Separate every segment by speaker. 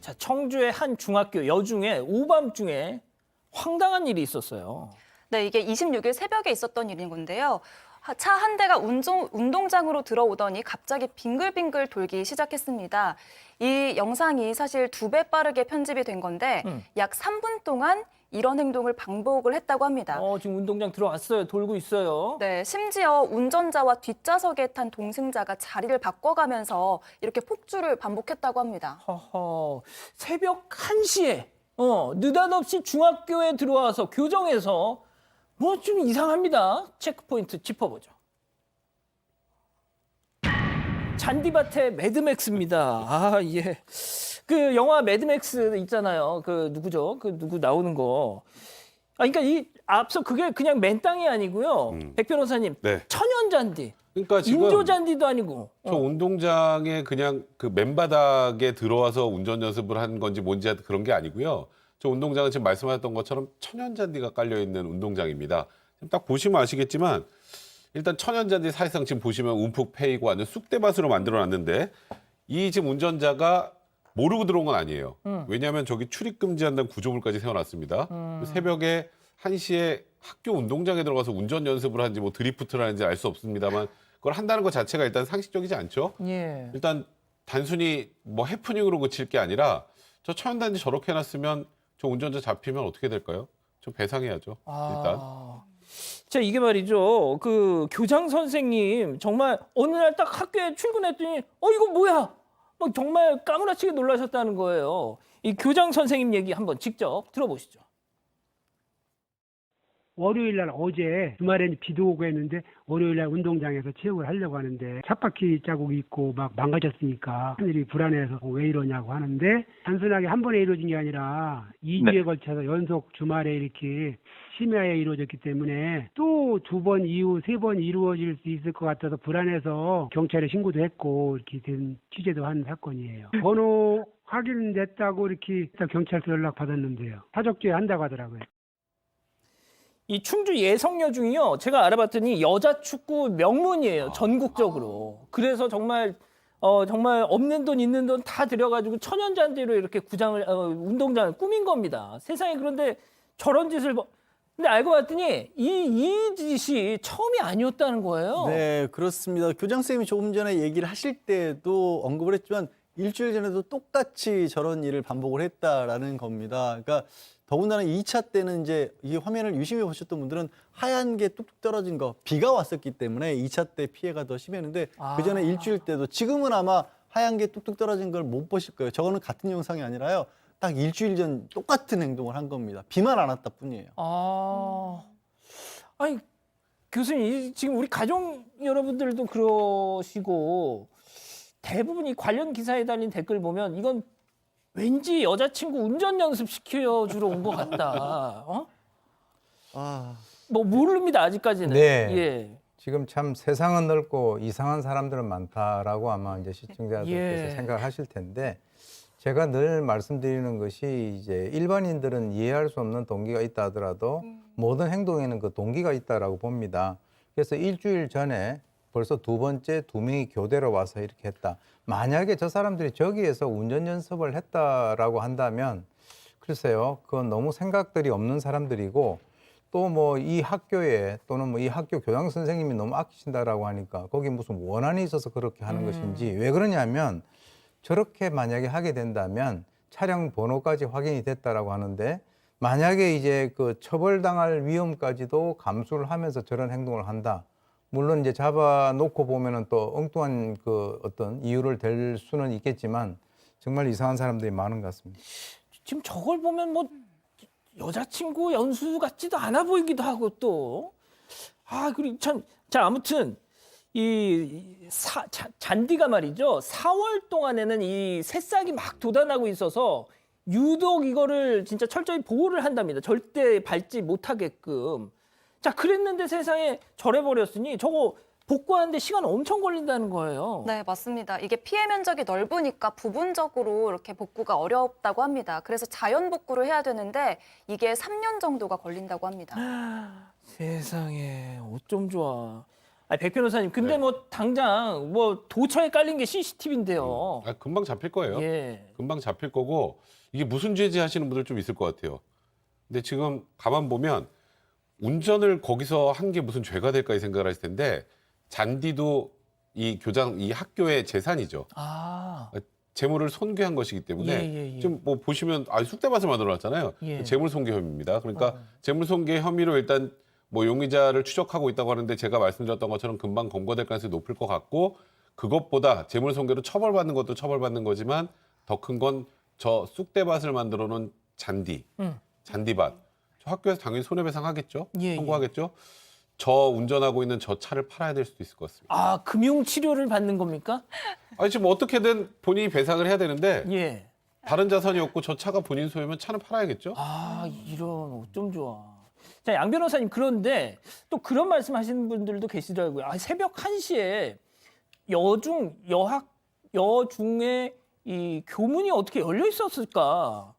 Speaker 1: 자, 청주의 한 중학교 여중에 오밤중에 황당한 일이 있었어요.
Speaker 2: 네, 이게 26일 새벽에 있었던 일인 건데요. 차 한 대가 운동장으로 들어오더니 갑자기 빙글빙글 돌기 시작했습니다. 이 영상이 사실 2배 빠르게 편집이 된 건데 약 3분 동안 이런 행동을 반복을 했다고 합니다.
Speaker 1: 지금 운동장 들어왔어요. 돌고 있어요.
Speaker 2: 네, 심지어 운전자와 뒷좌석에 탄 동승자가 자리를 바꿔가면서 이렇게 폭주를 반복했다고 합니다.
Speaker 1: 허허, 새벽 1시에 느닷없이 중학교에 들어와서 교정에서 뭐 좀 이상합니다. 체크포인트 짚어보죠. 잔디밭의 매드맥스입니다. 아, 예. 그 영화 매드맥스 있잖아요. 그 누구죠? 그 누구 나오는 거. 그러니까 이 앞서 그게 그냥 맨 땅이 아니고요. 백 변호사님,
Speaker 3: 네.
Speaker 1: 천연 잔디.
Speaker 3: 그러니까 지금
Speaker 1: 인조 잔디도 아니고.
Speaker 3: 저 운동장에 그냥 그 맨바닥에 들어와서 운전 연습을 한 건지 뭔지 그런 게 아니고요. 저 운동장은 지금 말씀하셨던 것처럼 천연 잔디가 깔려 있는 운동장입니다. 지금 딱 보시면 아시겠지만 일단 천연 잔디 사실상 지금 보시면 움푹 패이고 완전 쑥대밭으로 만들어 놨는데 이 지금 운전자가 모르고 들어온 건 아니에요. 왜냐하면 저기 출입 금지한다는 구조물까지 세워놨습니다. 새벽에 1시에 학교 운동장에 들어가서 운전 연습을 하는지 뭐 드리프트를 하는지 알 수 없습니다만 그걸 한다는 것 자체가 일단 상식적이지 않죠.
Speaker 1: 예.
Speaker 3: 일단 단순히 뭐 해프닝으로 그칠 게 아니라 저 천연 잔디 저렇게 해놨으면 저 운전자 잡히면 어떻게 될까요? 좀 배상해야죠. 일단.
Speaker 1: 자, 이게 말이죠. 그 교장 선생님 정말 어느 날 딱 학교에 출근했더니 이거 뭐야? 막 정말 까무라치게 놀라셨다는 거예요. 이 교장 선생님 얘기 한번 직접 들어보시죠.
Speaker 4: 월요일 날 어제 주말에 비도 오고 했는데 월요일 날 운동장에서 체육을 하려고 하는데 찻바퀴 자국이 있고 막 망가졌으니까 하늘이 불안해서 왜 이러냐고 하는데 단순하게 한 번에 이루어진 게 아니라 2주에 걸쳐서 연속 주말에 이렇게 심야에 이루어졌기 때문에 또 2번 이후 3번 이루어질 수 있을 것 같아서 불안해서 경찰에 신고도 했고 이렇게 된 취재도 한 사건이에요. 번호 확인됐다고 이렇게 경찰서 연락 받았는데요. 사적죄 한다고 하더라고요.
Speaker 1: 이 충주 예성여중이요. 제가 알아봤더니 여자 축구 명문이에요. 전국적으로. 그래서 정말 정말 없는 돈 있는 돈 다 들여가지고 천연잔디로 이렇게 운동장을 꾸민 겁니다. 세상에 그런데 저런 짓을 근데 알고 봤더니 이 짓이 처음이 아니었다는 거예요.
Speaker 5: 네, 그렇습니다. 교장 선생님이 조금 전에 얘기를 하실 때도 언급을 했지만 일주일 전에도 똑같이 저런 일을 반복을 했다라는 겁니다. 그러니까 더군다나 2차 때는 이제 이 화면을 유심히 보셨던 분들은 하얀 게 뚝뚝 떨어진 거, 비가 왔었기 때문에 2차 때 피해가 더 심했는데 그 전에 일주일 때도 지금은 아마 하얀 게 뚝뚝 떨어진 걸 못 보실 거예요. 저거는 같은 영상이 아니라요. 딱 일주일 전 똑같은 행동을 한 겁니다. 비만 안 왔다 뿐이에요.
Speaker 1: 아니 교수님 지금 우리 가족 여러분들도 그러시고 대부분 이 관련 기사에 달린 댓글 보면 이건 왠지 여자친구 운전 연습 시켜주러 온 것 같다. 뭐 모릅니다 아직까지는.
Speaker 6: 네.
Speaker 1: 예.
Speaker 6: 지금 참 세상은 넓고 이상한 사람들은 많다라고 아마 이제 시청자들께서
Speaker 1: 예.
Speaker 6: 생각하실 텐데 제가 늘 말씀드리는 것이 이제 일반인들은 이해할 수 없는 동기가 있다 하더라도 모든 행동에는 그 동기가 있다라고 봅니다. 그래서 일주일 전에 벌써 2번째 2명이 교대로 와서 이렇게 했다. 만약에 저 사람들이 저기에서 운전 연습을 했다라고 한다면 글쎄요, 그건 너무 생각들이 없는 사람들이고 또 뭐 이 학교에 또는 뭐 이 학교 교장 선생님이 너무 아끼신다라고 하니까 거기 무슨 원한이 있어서 그렇게 하는 것인지 왜 그러냐면 저렇게 만약에 하게 된다면 차량 번호까지 확인이 됐다라고 하는데 만약에 이제 그 처벌당할 위험까지도 감수를 하면서 저런 행동을 한다. 물론 이제 잡아놓고 보면은 또 엉뚱한 그 어떤 이유를 댈 수는 있겠지만 정말 이상한 사람들이 많은 것 같습니다.
Speaker 1: 지금 저걸 보면 뭐 여자친구 연수 같지도 않아 보이기도 하고 또 그리고 참 자 아무튼 잔디가 말이죠 4월 동안에는 이 새싹이 막 돋아나고 있어서 유독 이거를 진짜 철저히 보호를 한답니다. 절대 밟지 못하게끔. 자, 그랬는데 세상에 절해버렸으니 저거 복구하는데 시간 엄청 걸린다는 거예요.
Speaker 2: 네, 맞습니다. 이게 피해 면적이 넓으니까 부분적으로 이렇게 복구가 어렵다고 합니다. 그래서 자연 복구를 해야 되는데 이게 3년 정도가 걸린다고 합니다.
Speaker 1: 세상에 어쩜 좋아. 아, 백 변호사님, 근데
Speaker 3: 네.
Speaker 1: 뭐 당장 뭐 도처에 깔린 게 CCTV인데요.
Speaker 3: 금방 잡힐 거예요.
Speaker 1: 예.
Speaker 3: 금방 잡힐 거고 이게 무슨 죄지 하시는 분들 좀 있을 것 같아요. 근데 지금 가만 보면 운전을 거기서 한 게 무슨 죄가 될까 이 생각을 하실 텐데 잔디도 이 교장 이 학교의 재산이죠.
Speaker 1: 아,
Speaker 3: 재물을 손괴한 것이기 때문에
Speaker 1: 예.
Speaker 3: 지금 뭐 보시면 쑥대밭을 만들어놨잖아요.
Speaker 1: 예.
Speaker 3: 재물 손괴 혐의입니다. 그러니까 재물 손괴 혐의로 일단 뭐 용의자를 추적하고 있다고 하는데 제가 말씀드렸던 것처럼 금방 검거될 가능성이 높을 것 같고 그것보다 재물 손괴로 처벌받는 것도 처벌받는 거지만 더 큰 건 저 쑥대밭을 만들어 놓은 잔디밭. 저 학교에서 당연히 손해배상 하겠죠.
Speaker 1: 예.
Speaker 3: 청구하겠죠. 저 운전하고 있는 저 차를 팔아야 될 수도 있을 것 같습니다.
Speaker 1: 아, 금융 치료를 받는 겁니까?
Speaker 3: 아니 지금 어떻게든 본인이 배상을 해야 되는데
Speaker 1: 예.
Speaker 3: 다른 자산이 없고 저 차가 본인 소유면 차는 팔아야겠죠.
Speaker 1: 아, 이런 어쩜 좋아. 자, 양 변호사님, 그런데 또 그런 말씀하시는 분들도 계시더라고요. 아, 새벽 1시에 여중의 이 교문이 어떻게 열려 있었을까?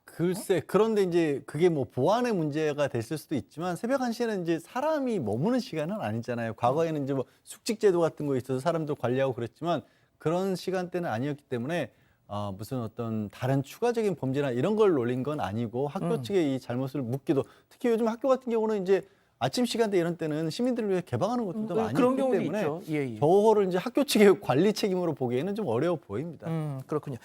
Speaker 5: 글쎄, 그런데 이제 그게 뭐 보안의 문제가 됐을 수도 있지만 새벽 1시에는 이제 사람이 머무는 시간은 아니잖아요. 과거에는 이제 뭐 숙직제도 같은 거 있어서 사람들 관리하고 그랬지만 그런 시간대는 아니었기 때문에 무슨 어떤 다른 추가적인 범죄나 이런 걸 노린 건 아니고 학교 측의 이 잘못을 묻기도 특히 요즘 학교 같은 경우는 이제 아침 시간대 이런 때는 시민들을 위해 개방하는 것들도 많이
Speaker 1: 그런
Speaker 5: 있기
Speaker 1: 경우도
Speaker 5: 때문에
Speaker 1: 있죠. 예.
Speaker 5: 저거를 이제 학교 측의 관리 책임으로 보기에는 좀 어려워 보입니다.
Speaker 1: 그렇군요.